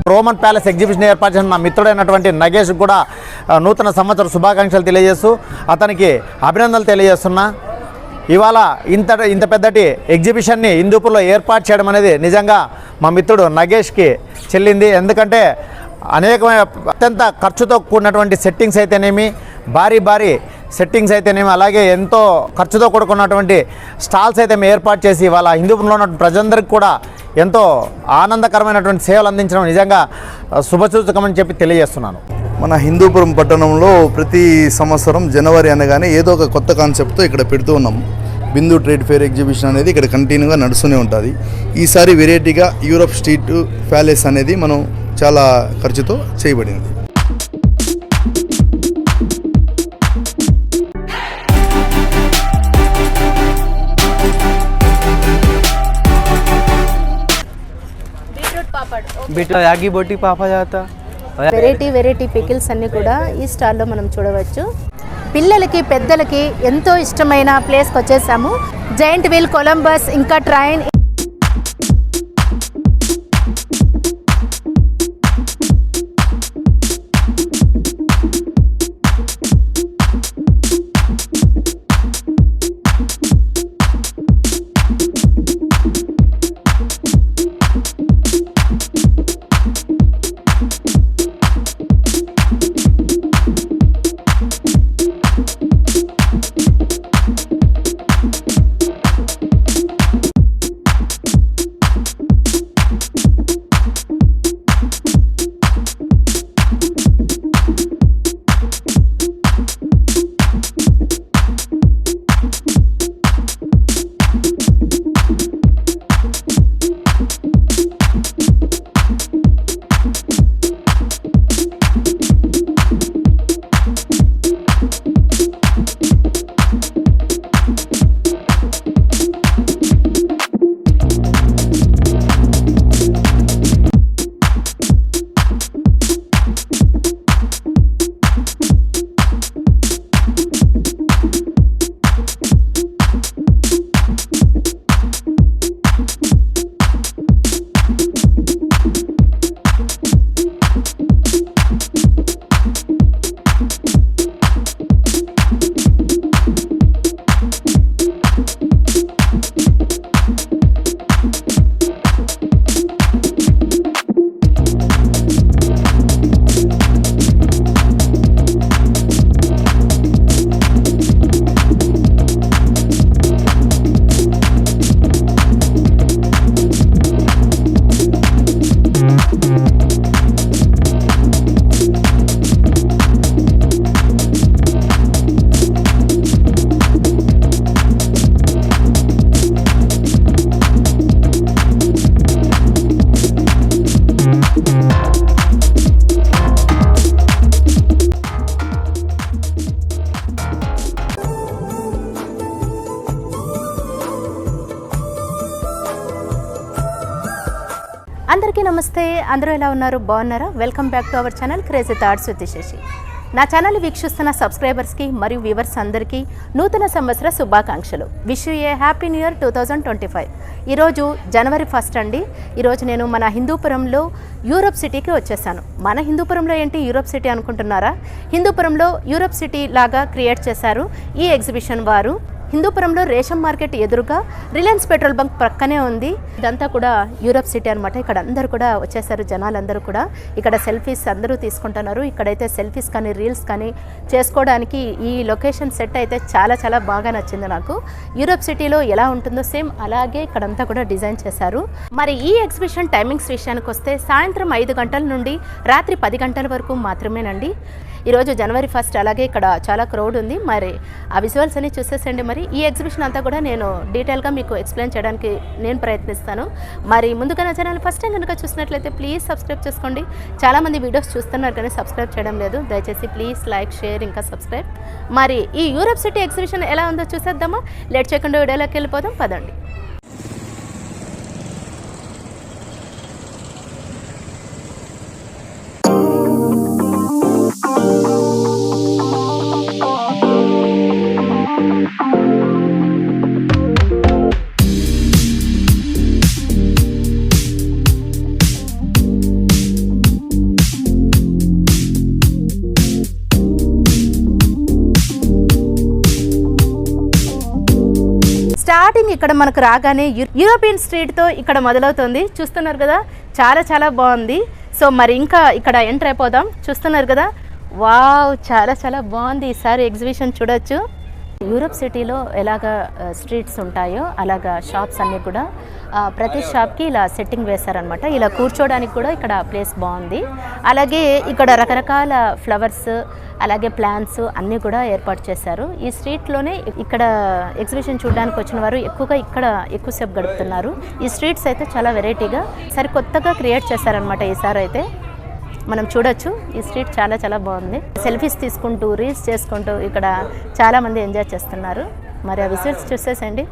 Roman palace exhibition ఏర్పాటు చేసిన మా మిత్రుడైనటువంటి నగేష్ కూడా నూతన సంవత్సర శుభాకాంక్షలు తెలియజేస్తూ అతనికి అభినందనలు తెలియజేస్తున్నా. ఇవాళ ఇంత పెద్దటి ఎగ్జిబిషన్ని హిందూపూర్లో ఏర్పాటు చేయడం అనేది నిజంగా మా మిత్రుడు నగేష్కి చెల్లింది. ఎందుకంటే అనేకమైన అత్యంత ఖర్చుతో కూడినటువంటి సెట్టింగ్స్ అయితేనేమి, భారీ సెట్టింగ్స్ అయితేనేమి, అలాగే ఎంతో ఖర్చుతో కూడుకున్నటువంటి స్టాల్స్ అయితే మేము ఏర్పాటు చేసి వాళ్ళ హిందూపూర్లో ఉన్న ప్రజలందరికీ కూడా ఎంతో ఆనందకరమైనటువంటి సేవలు అందించడం నిజంగా శుభసూచకమని చెప్పి తెలియజేస్తున్నాను. మన హిందూపురం పట్టణంలో ప్రతి సంవత్సరం జనవరి అనగానే ఏదో ఒక కొత్త కాన్సెప్ట్తో ఇక్కడ పెడుతూ ఉన్నాం. బిందు ట్రేడ్ ఫేర్ ఎగ్జిబిషన్ అనేది ఇక్కడ కంటిన్యూగా నడుస్తూనే ఉంటుంది. ఈసారి వెరైటీగా యూరప్ స్ట్రీట్ ప్యాలెస్ అనేది మనం చాలా ఖర్చుతో చేయబడింది. యాగి బోటి పాపా జాతా వెరైటీ పికిల్స్ అన్నీ కూడా ఈ స్టాల్లో మనం చూడవచ్చు. పిల్లలకి పెద్దలకి ఎంతో ఇష్టమైన ప్లేస్కి వచ్చేసాము. జైంట్ వీల్, కొలంబస్, ఇంకా ట్రైన్. అందరికీ నమస్తే. అందరూ ఎలా ఉన్నారు? బాగున్నారా? Welcome back to our channel crazy thoughts with Shashi. నా ఛానల్ వీక్షిస్తున్న సబ్స్క్రైబర్స్కి మరియు వ్యూవర్స్ అందరికీ నూతన సంవత్సర శుభాకాంక్షలు. Wish you A happy new year 2025. ఈరోజు జనవరి 1 అండి. ఈరోజు నేను మన హిందూపురంలో యూరప్ సిటీకి వచ్చేసాను. మన హిందూపురంలో ఏంటి యూరప్ సిటీ అనుకుంటున్నారా? హిందూపురంలో యూరప్ సిటీ లాగా క్రియేట్ చేశారు ఈ ఎగ్జిబిషన్ వారు. హిందూపురంలో రేషన్ మార్కెట్ ఎదురుగా రిలయన్స్ పెట్రోల్ బంక్ ప్రక్కనే ఉంది. ఇదంతా కూడా యూరప్ సిటీ అనమాట. ఇక్కడ అందరూ కూడా వచ్చేసారు, జనాలందరూ కూడా. ఇక్కడ సెల్ఫీస్ అందరూ తీసుకుంటున్నారు. ఇక్కడైతే సెల్ఫీస్ కానీ రీల్స్ కానీ చేసుకోవడానికి ఈ లొకేషన్ సెట్ అయితే చాలా చాలా బాగా నచ్చింది నాకు. యూరప్ సిటీలో ఎలా ఉంటుందో సేమ్ అలాగే ఇక్కడంతా కూడా డిజైన్ చేశారు. మరి ఈ ఎగ్జిబిషన్ టైమింగ్స్ విషయానికి వస్తే సాయంత్రం 5 గంటల నుండి రాత్రి 10 గంటల వరకు మాత్రమేనండి. ఈరోజు జనవరి 1 అలాగే ఇక్కడ చాలా క్రౌడ్ ఉంది. మరి ఆ విజువల్స్ అన్ని చూసేసండి. మరి ఈ ఎగ్జిబిషన్ అంతా కూడా నేను డీటెయిల్గా మీకు ఎక్స్ప్లెయిన్ చేయడానికి నేను ప్రయత్నిస్తాను. మరి ముందుగా నా ఛానల్ ఫస్ట్ టైం కనుక చూసినట్లయితే ప్లీజ్ సబ్స్క్రైబ్ చేసుకోండి. చాలామంది వీడియోస్ చూస్తున్నారు కానీ సబ్స్క్రైబ్ చేయడం లేదు. దయచేసి ప్లీజ్ లైక్, షేర్, ఇంకా సబ్స్క్రైబ్. మరి ఈ యూరప్ సిటీ ఎగ్జిబిషన్ ఎలా ఉందో చూసేద్దామా? లేట్ చేయకుండా వీడియోలోకి వెళ్ళిపోదాం, పదండి. ఇక్కడ మనకు రాగానే యూరోపియన్ స్ట్రీట్తో ఇక్కడ మొదలవుతుంది. చూస్తున్నారు కదా, చాలా చాలా బాగుంది. సో మరి ఇంకా ఇక్కడ ఎంటర్ అయిపోదాం. చూస్తున్నారు కదా, వావ్, చాలా చాలా బాగుంది. ఈసారి ఎగ్జిబిషన్ చూడొచ్చు. యూరోప్ సిటీలో ఎలాగ స్ట్రీట్స్ ఉంటాయో అలాగా షాప్స్ అన్నీ కూడా ప్రతి షాప్కి ఇలా సెట్టింగ్ వేశారనమాట. ఇలా కూర్చోడానికి కూడా ఇక్కడ ప్లేస్ బాగుంది. అలాగే ఇక్కడ రకరకాల ఫ్లవర్స్ అలాగే ప్లాంట్స్ అన్నీ కూడా ఏర్పాటు చేశారు. ఈ స్ట్రీట్లోనే ఇక్కడ ఎగ్జిబిషన్ చూడడానికి వచ్చిన వారు ఎక్కువగా ఇక్కడ ఎక్కువసేపు గడుపుతున్నారు. ఈ స్ట్రీట్స్ అయితే చాలా వెరైటీగా సరికొత్తగా క్రియేట్ చేశారనమాట. ఈసారి అయితే మనం చూడొచ్చు, ఈ స్ట్రీట్ చాలా చాలా బాగుంది. సెల్ఫీస్ తీసుకుంటూ రీల్స్ చేసుకుంటూ ఇక్కడ చాలామంది ఎంజాయ్ చేస్తున్నారు. మరి ఆ విజువల్స్ చూసేసండి.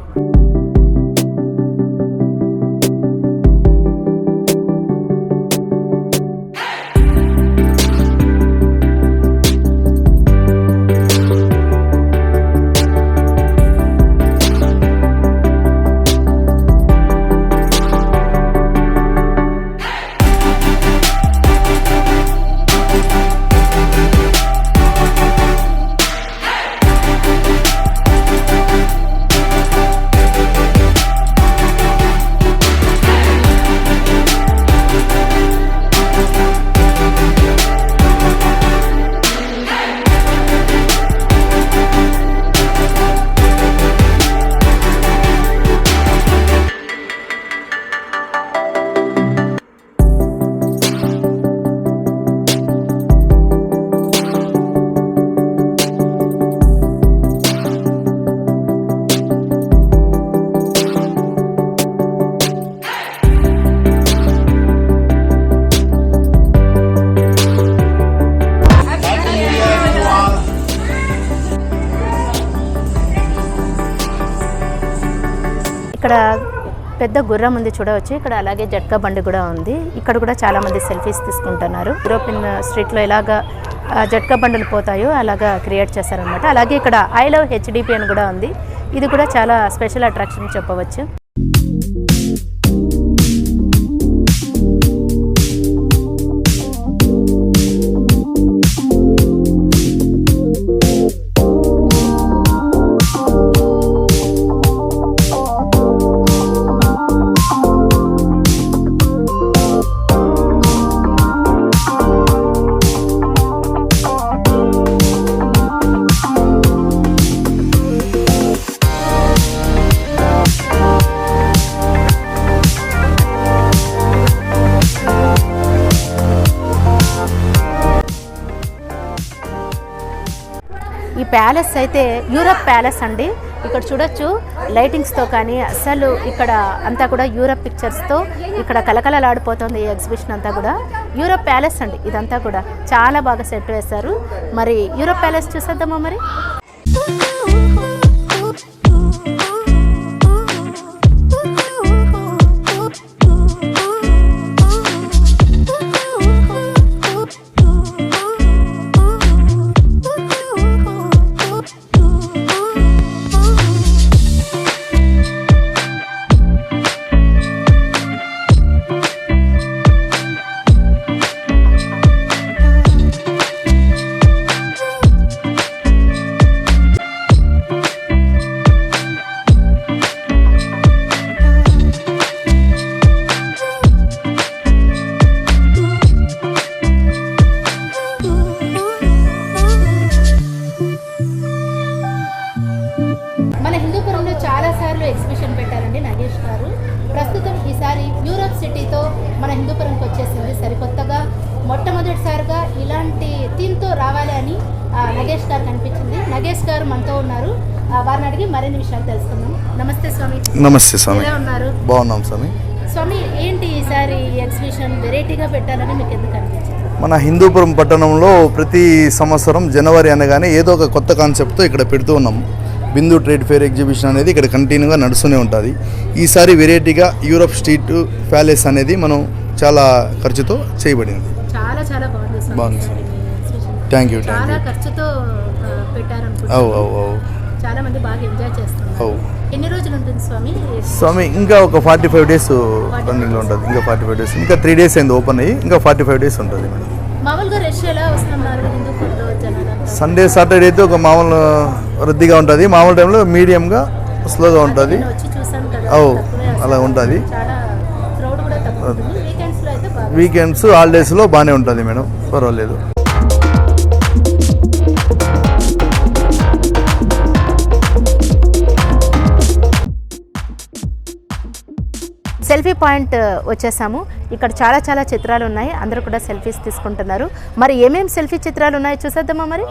ఇక్కడ పెద్ద గుర్రం ఉంది చూడవచ్చు. ఇక్కడ అలాగే జట్కా బండి కూడా ఉంది. ఇక్కడ కూడా చాలా మంది సెల్ఫీస్ తీసుకుంటున్నారు. యూరోపియన్ స్ట్రీట్లో ఎలాగా జట్కా బండులు పోతాయో అలాగా క్రియేట్ చేశారనమాట. అలాగే ఇక్కడ ఐ లవ్ హెచ్డిపి అని కూడా ఉంది. ఇది కూడా చాలా స్పెషల్ అట్రాక్షన్ చెప్పవచ్చు. ఈ ప్యాలెస్ అయితే యూరప్ ప్యాలెస్ అండి. ఇక్కడ చూడొచ్చు లైటింగ్స్తో కానీ అసలు ఇక్కడ అంతా కూడా యూరప్ పిక్చర్స్తో ఇక్కడ కలకలలాడిపోతుంది. ఈ ఎగ్జిబిషన్ అంతా కూడా యూరప్ ప్యాలెస్ అండి. ఇదంతా కూడా చాలా బాగా సెట్ వేశారు. మరి యూరప్ ప్యాలెస్ చూసేద్దామా మరి. ఎగ్జిబిషన్ పెట్టారండి నగేష్ గారు. ప్రస్తుతం ఈసారి యూరోప్ సిటీతో మన హిందూపురంకి వచ్చేసింది సరికొత్తగా. మొట్టమొదటిసారిగా ఇలాంటి థీమ్తో రావాలి అని నగేష్ గారు కనిపించింది. నగేష్ గారు మనతో ఉన్నారు. వారిని అడిగి మరిన్ని విషయాలు తెలుసుకుందాం. నమస్తే స్వామి. నమస్తే స్వామి. ఎలా ఉన్నారు? బాగున్నాం స్వామి. స్వామి, ఏంటి ఈసారి ఎగ్జిబిషన్ వెరైటీగా పెట్టాలని మీకు ఎందుకు అనిపించింది? మన హిందూపురం పట్టణంలో ప్రతి సంవత్సరం జనవరి అనగానే ఏదో ఒక కొత్త కాన్సెప్ట్తో ఇక్కడ పెడుతూ ఉన్నాం. బిందు ట్రేడ్ ఫేర్ ఎగ్జిబిషన్ అనేది ఇక్కడ కంటిన్యూగా నడుస్తూనే ఉంటుంది. ఈసారి వెరైటీగా యూరోప్ స్ట్రీట్ ప్యాలెస్ అనేది మనం చాలా ఖర్చుతో చేయబడింది. చాలా చాలా బాగుంది. బాగుంది. Thank you. చాలా ఖర్చుతో పెట్టారు. చాలా మంది బాగా ఎంజాయ్ చేస్తున్నారు. ఎన్ని రోజులు ఉంటుంది స్వామి? ఇంకా ఒక 45 days రన్నింగ్లో ఉంటుంది. ఇంకా 45 days, ఇంకా 3 days అయింది ఓపెన్ అయ్యి, ఇంకా 45 days ఉంటుంది మేడం. మామూలుగా రష్ ఎలా వస్తున్నారు హిందూపూర్లో జనాలు? సండే సాటర్డే అయితే ఒక మామూలు రద్దీగా ఉంటుంది. మామూలు టైంలో మీడియంగా స్లోగా ఉంటుంది. నేను వచ్చి చూసాను కదా, ఓ తక్కువే అలా అసలు. ఉంటుంది. చాలా క్రౌడ్ కూడా తక్కువ ఉంటుంది. వీకెండ్స్లో అయితే బాగా. వీకెండ్స్ హాలిడేస్లో బాగానే ఉంటుంది మేడం, పర్వాలేదు. సెల్ఫీ పాయింట్ వచ్చేసాము. ఇక్కడ చాలా చాలా చిత్రాలు ఉన్నాయి. అందరూ కూడా సెల్ఫీస్ తీసుకుంటున్నారు. మరి ఏమేమి సెల్ఫీ చిత్రాలు ఉన్నాయో చూసేద్దామా మరి.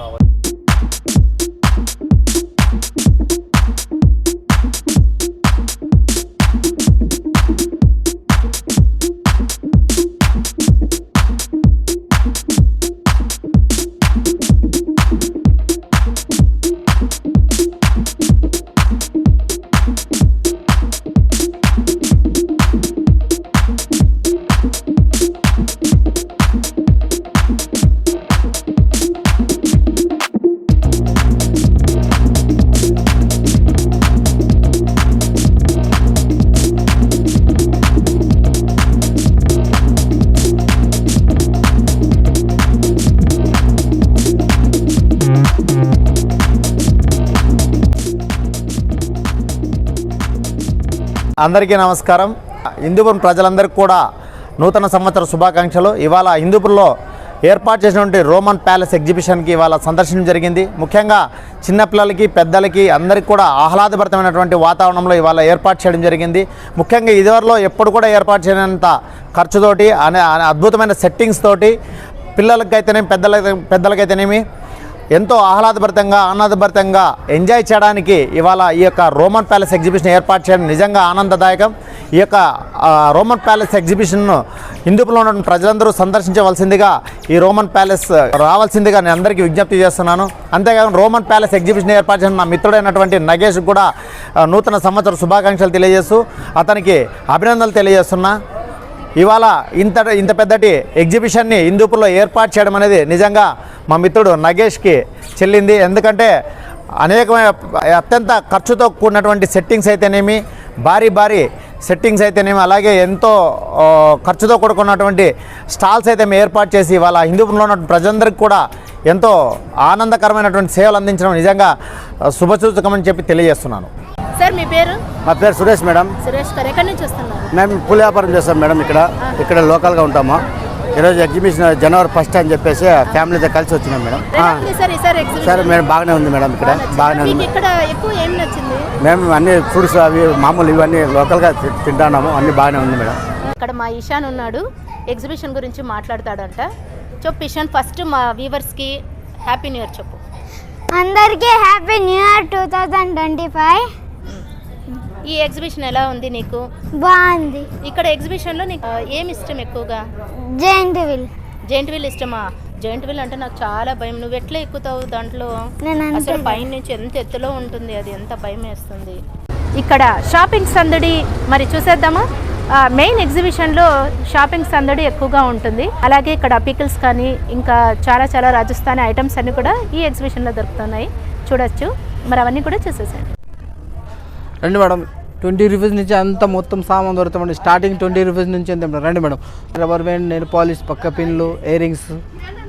అందరికీ నమస్కారం. హిందూపురం ప్రజలందరికీ కూడా నూతన సంవత్సర శుభాకాంక్షలు. ఇవాళ హిందూపురంలో ఏర్పాటు చేసినటువంటి రోమన్ ప్యాలెస్ ఎగ్జిబిషన్కి ఇవాళ సందర్శించడం జరిగింది. ముఖ్యంగా చిన్నపిల్లలకి పెద్దలకి అందరికీ కూడా ఆహ్లాదభరితమైనటువంటి వాతావరణంలో ఇవాళ ఏర్పాటు చేయడం జరిగింది. ముఖ్యంగా ఇదివరలో ఎప్పుడు కూడా ఏర్పాటు చేయనంత ఖర్చుతోటి అద్భుతమైన సెట్టింగ్స్ తోటి పిల్లలకైతేనేమి పెద్దలకైతేనేమి ఎంతో ఆహ్లాదభరితంగా ఎంజాయ్ చేయడానికి ఇవాళ ఈ యొక్క రోమన్ ప్యాలెస్ ఎగ్జిబిషన్ ఏర్పాటు చేయడం నిజంగా ఆనందదాయకం. ఈ యొక్క రోమన్ ప్యాలెస్ ఎగ్జిబిషన్ను హిందూపురంలో ఉన్న ప్రజలందరూ సందర్శించవలసిందిగా, ఈ రోమన్ ప్యాలెస్ రావాల్సిందిగా నేను అందరికీ విజ్ఞప్తి చేస్తున్నాను. అంతేకాకుండా రోమన్ ప్యాలెస్ ఎగ్జిబిషన్ ఏర్పాటు చేసిన నా మిత్రుడైనటువంటి నగేష్ కూడా నూతన సంవత్సర శుభాకాంక్షలు తెలియజేస్తూ అతనికి అభినందనలు తెలియజేస్తున్నా. ఇవాళ ఇంత పెద్దటి ఎగ్జిబిషన్ని హిందూపురంలో ఏర్పాటు చేయడం అనేది నిజంగా మా మిత్రుడు నగేష్కి చెల్లింది. ఎందుకంటే అనేకమైన అత్యంత ఖర్చుతో కూడినటువంటి సెట్టింగ్స్ అయితేనేమి, భారీ సెట్టింగ్స్ అయితేనేమి, అలాగే ఎంతో ఖర్చుతో కూడుకున్నటువంటి స్టాల్స్ అయితే మేము ఏర్పాటు చేసి ఇవాళ హిందూపురంలో ఉన్న ప్రజలందరికీ కూడా ఎంతో ఆనందకరమైనటువంటి సేవలు అందించడం నిజంగా శుభసూచకమని చెప్పి తెలియజేస్తున్నాను. సార్ మీ పేరు? మా పేరు సురేష్ మేడం. సురేష్ గారు ఎక్కడి నుంచి వస్తున్నారు? మేము పూల వ్యాపారం చేస్తాం మేడం. ఇక్కడ లోకల్గా ఉంటాము. ఈరోజు ఎగ్జిబిషన్ జనవరి 1 అని చెప్పేసి ఫ్యామిలీతో కలిసి వచ్చినాం మేడం. సరే మేడం, బాగానే ఉంది మేడం. ఇక్కడ బాగానే ఉంది. ఇక్కడ ఎక్కువ ఏం నచ్చింది? మేము అన్ని ఫ్రూట్స్ అవి మామూలు ఇవన్నీ లోకల్గా తింటున్నాము. అన్ని బాగానే ఉంది మేడం. ఇక్కడ మా ఇషాన్ ఉన్నాడు, ఎగ్జిబిషన్ గురించి మాట్లాడతాడంట. చెప్పు ఇషాన్, ఫస్ట్ మా వ్యూవర్స్కి హ్యాపీ న్యూ ఇయర్ చెప్పు. అందరికీ హ్యాపీ న్యూ ఇయర్ 2025. ఈ ఎగ్జిబిషన్ ఎలా ఉంది నీకు? బాగుంది. ఇక్కడ ఎగ్జిబిషన్లో నీకు ఏమి ఇష్టం ఎక్కువగా? Giant wheel. జైంట్ వీల్ ఇష్టమా? జైంట్ వీల్ అంటే నాకు చాలా భయం. నువ్వు ఎట్లా ఎక్కుతావు దాంట్లో? నేను అసలు పైన నుంచి ఎంత ఎత్తులో ఉంటుంది, అది ఎంత భయం వేస్తుంది. ఇక్కడ షాపింగ్ సందడి మరి చూసేద్దామా? మెయిన్ ఎగ్జిబిషన్లో షాపింగ్ సందడి ఎక్కువగా ఉంటుంది. అలాగే ఇక్కడ పికిల్స్ కానీ ఇంకా చాలా రాజస్థానీ ఐటమ్స్ అన్నీ కూడా ఈ ఎగ్జిబిషన్లో దొరుకుతున్నాయి, చూడొచ్చు. మరి అవన్నీ కూడా చూసేసండి. రండి మేడం. 20 రూపీస్ నుంచి అంత మొత్తం సామాన్ దొరుకుతామండి. స్టార్టింగ్ 20 రూపీస్ నుంచి అంతే మేడం. రండి madam. Rubber band, nail polish, పక్క పిన్లు, ఇయర్ రింగ్స్,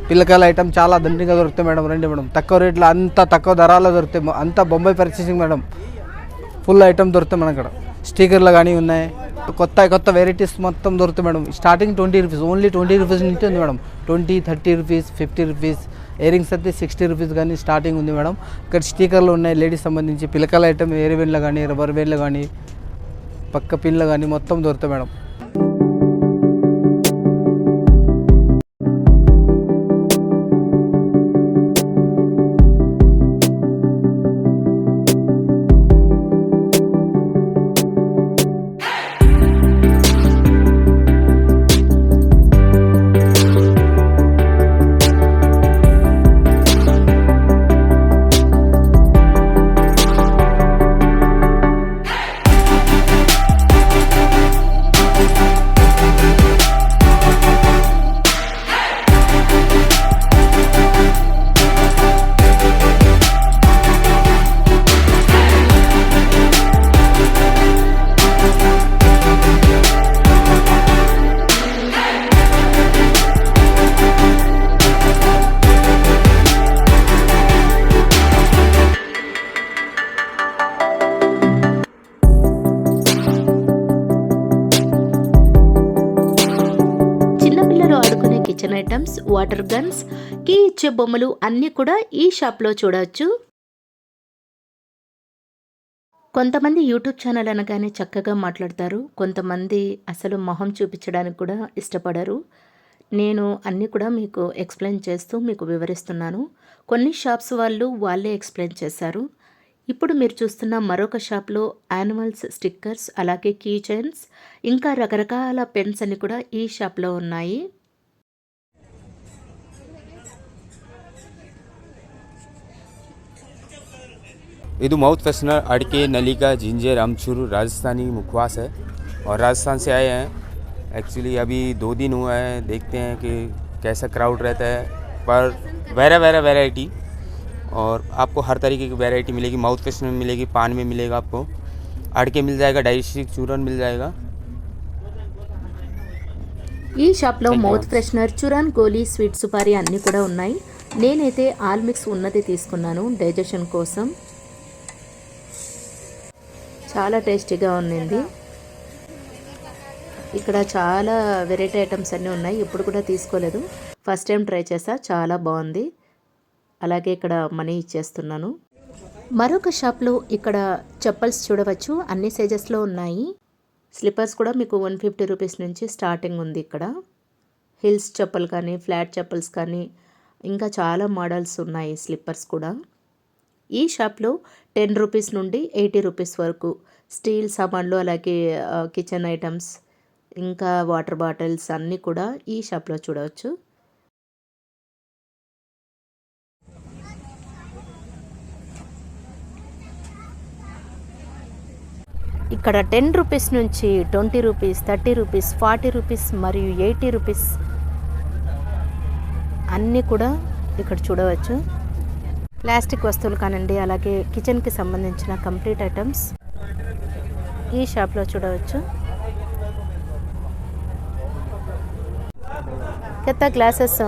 పిల్లకాయల ఐటమ్ చాలా దండిగా దొరుకుతాయి మేడం. రండి మేడం. తక్కువ రేట్లో, అంత తక్కువ ధరలో దొరుకుతాయి. అంతా Bombay purchasing madam. Full item దొరుకుతాయి మన అక్కడ. స్టిక్కర్లు కానీ ఉన్నాయి, కొత్త వెరైటీస్ మొత్తం దొరుకుతాయి madam. Starting 20 rupees, only 20 rupees నుంచి ఉంది madam. 20, 30 rupees, 50 rupees. Ear rings అయితే 60 రూపీస్ కానీ స్టార్టింగ్ ఉంది మేడం. ఇక్కడ స్టిక్కర్లు ఉన్నాయి లేడీస్ సంబంధించి. పిల్లకాయల ఐటమ్ ఎయిర్ బ్యాండ్లు కానీ, రబ్బర్ బ్యాండ్లు కానీ, పక్క పిన్లు కానీ మొత్తం దొరుకుతాయి madam. Kitchen items, water guns, key ఇచ్చే బొమ్మలు అన్నీ కూడా ఈ షాప్లో చూడవచ్చు. కొంతమంది యూట్యూబ్ ఛానల్ అనగానే చక్కగా మాట్లాడతారు, కొంతమంది అసలు మొహం చూపించడానికి కూడా ఇష్టపడరు. నేను అన్నీ కూడా మీకు ఎక్స్ప్లెయిన్ చేస్తూ మీకు వివరిస్తున్నాను. కొన్ని షాప్స్ వాళ్ళే ఎక్స్ప్లెయిన్ చేశారు. ఇప్పుడు మీరు చూస్తున్న మరొక షాప్లో యానిమల్స్ స్టిక్కర్స్, అలాగే కీ చైన్స్, ఇంకా రకరకాల పెన్స్ అన్ని కూడా ఈ షాప్లో ఉన్నాయి. ಇದು माउथ फ्रेशनर अड़के नलिका जिंजर अमचूर राजस्थानी मुखवास है और राजस्थान से आए हैं। एक्चुअली अभी 2 दिन हुआ है, देखते हैं कि कैसा क्राउड रहता है। पर वैरायटी और आपको हर तरीके की वैरायटी मिलेगी। माउथ फ्रेशनर में मिलेगी, पान में मिलेगा, आपको अड़के मिल जाएगा, डाइजेस्टिव चूरन मिल जाएगा। ఈ షాప్లో మౌత్ ఫ్రెషనర్, చురాన్, గోలీ, స్వీట్ సుపారీ అన్నీ కూడా ఉన్నాయి. నేనైతే ఆల్ మిక్స్ ఉన్నది తీసుకున్నాను డైజెషన్ కోసం. చాలా టేస్టీగా ఉన్నింది. ఇక్కడ చాలా వెరైటీ ఐటమ్స్ అన్నీ ఉన్నాయి. ఎప్పుడు కూడా తీసుకోలేదు, ఫస్ట్ టైం ట్రై చేసా, చాలా బాగుంది. అలాగే ఇక్కడ మనీ ఇచ్చేస్తున్నాను. మరొక షాప్లో ఇక్కడ చెప్పల్స్ చూడవచ్చు, అన్ని సైజెస్లో ఉన్నాయి. స్లిప్పర్స్ కూడా మీకు 150 రూపీస్ నుంచి స్టార్టింగ్ ఉంది. ఇక్కడ హిల్స్ చెప్పలు కానీ, ఫ్లాట్ చెప్పల్స్ కానీ, ఇంకా చాలా మోడల్స్ ఉన్నాయి స్లిప్పర్స్ కూడా. ఈ షాప్లో 10 రూపీస్ నుండి 80 రూపీస్ వరకు స్టీల్ సామాన్లు, అలాగే కిచెన్ ఐటమ్స్, ఇంకా వాటర్ బాటిల్స్ అన్నీ కూడా ఈ షాప్లో చూడవచ్చు. ఇక్కడ 10 రూపీస్ నుంచి 20 రూపీస్, 30 రూపీస్, 40 రూపీస్ మరియు 80 రూపీస్ అన్నీ కూడా ఇక్కడ చూడవచ్చు. ప్లాస్టిక్ వస్తువులు కానండి, అలాగే కిచెన్కి సంబంధించిన కంప్లీట్ ఐటమ్స్ ఈ షాప్లో చూడవచ్చు. కొత్త గ్లాసెస్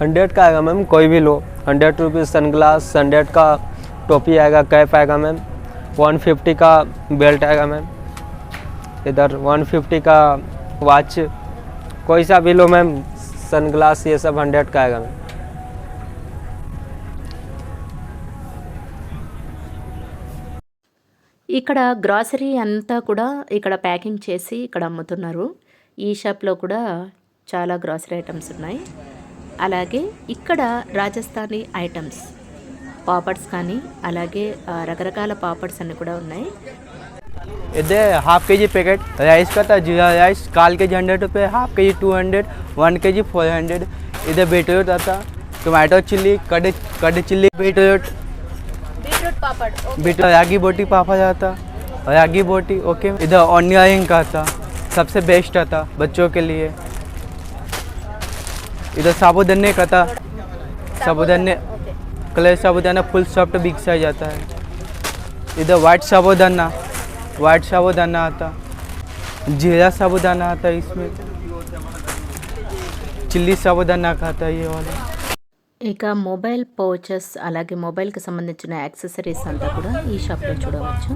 100 का आएगा मैम, कोई भी लो। 100 रुपीज़ सनग्लास, 100 का टोपी आएगा, कैप आएगा मैम, 150 का बेल्ट आएगा मैम, इधर 150 का वॉच, कोई सा भी लो मैम। सनग्लास ये सब 100 का आएगा मैम। ఇక్కడ గ్రాసరీ అంతా కూడా ఇక్కడ ప్యాకింగ్ చేసి ఇక్కడ అమ్ముతున్నారు. ఈ షాప్లో కూడా చాలా గ్రాసరీ ఐటమ్స్ ఉన్నాయి. అలాగే ఇక్కడ రాజస్థానీ ఐటమ్స్, పాపడ్స్ కానీ, అలాగే రకరకాల పాపడ్స్ అన్నీ కూడా ఉన్నాయి. इधर हाफ के जी पैकेट राइस का था, जीरा राइस काल के जी 100 रुपये, हाफ के जी 200, 1 के जी 400। इधर बीटरूट आता, टोमेटो चिल्ली, कड़ चिल्ली, बीटरूट पापड़, बीटरूट रागी बोटी पापड़ आता, रागी बोटी ओके। इधर ऑनियन रिंग का था, सबसे बेस्ट आता बच्चों के लिए। इधर साबुदाने का था, साबुदाने कलर साबुदाना फुल सॉफ्ट बिग साइज आता है। इधर वाइट साबुदाना आता, जीरा साबुदाना आता है, इसमें चिल्ली साबुदाना का आता है ये वाला। ఇక మొబైల్ పౌచెస్, అలాగే మొబైల్కి సంబంధించిన యాక్సెసరీస్ అంతా కూడా ఈ షాప్లో చూడవచ్చు.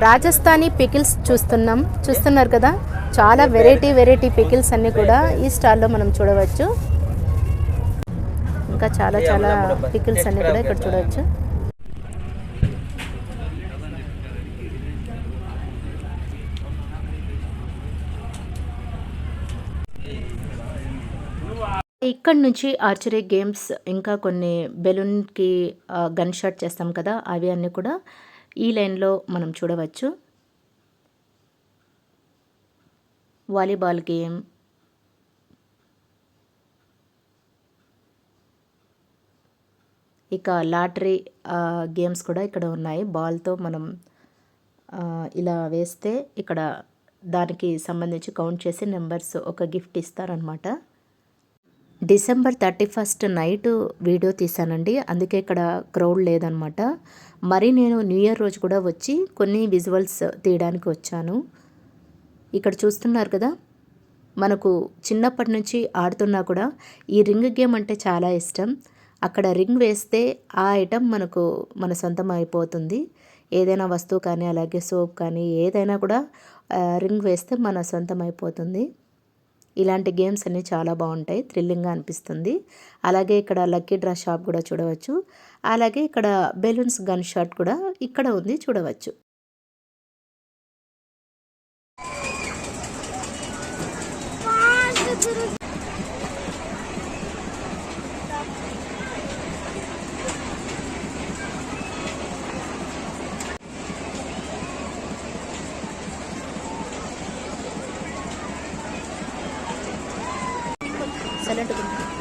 రాజస్థానీ పికిల్స్ చూస్తున్నారు కదా, చాలా వెరైటీ పికిల్స్ అన్నీ కూడా ఈ స్టాల్లో మనం చూడవచ్చు. ఇంకా చాలా పికిల్స్ అన్నీ కూడా ఇక్కడ చూడవచ్చు. ఇక్కడ నుంచి ఆర్చరీ గేమ్స్, ఇంకా కొన్ని బెలూన్కి గన్ షాట్ చేస్తాం కదా, అవి అన్నీ కూడా ఈ లైన్లో మనం చూడవచ్చు. వాలీబాల్ గేమ్, ఇక లాటరీ గేమ్స్ కూడా ఇక్కడ ఉన్నాయి. బాల్తో మనం ఇలా వేస్తే ఇక్కడ దానికి సంబంధించి కౌంట్ చేసి నెంబర్స్ ఒక గిఫ్ట్ ఇస్తారనమాట. డిసెంబర్ 31 నైట్ వీడియో తీసానండి, అందుకే ఇక్కడ క్రౌడ్ లేదనమాట. మరి నేను న్యూ ఇయర్ రోజు కూడా వచ్చి కొన్ని విజువల్స్ తీయడానికి వచ్చాను. ఇక్కడ చూస్తున్నారు కదా, మనకు చిన్నప్పటి నుంచి ఆడుతున్నా కూడా ఈ రింగ్ గేమ్ అంటే చాలా ఇష్టం. అక్కడ రింగ్ వేస్తే ఆ ఐటెం మన సొంతం అయిపోతుంది. ఏదైనా వస్తువు కానీ అలాగే సోప్ కానీ ఏదైనా కూడా రింగ్ వేస్తే మన సొంతం అయిపోతుంది. ఇలాంటి గేమ్స్ అన్నీ చాలా బాగుంటాయి, థ్రిల్లింగ్గా అనిపిస్తుంది. అలాగే ఇక్కడ లక్కీ డ్రా షాప్ కూడా చూడవచ్చు. అలాగే ఇక్కడ బెలూన్స్ గన్ షాట్ కూడా ఇక్కడ ఉంది, చూడవచ్చు. సైలెంట్గా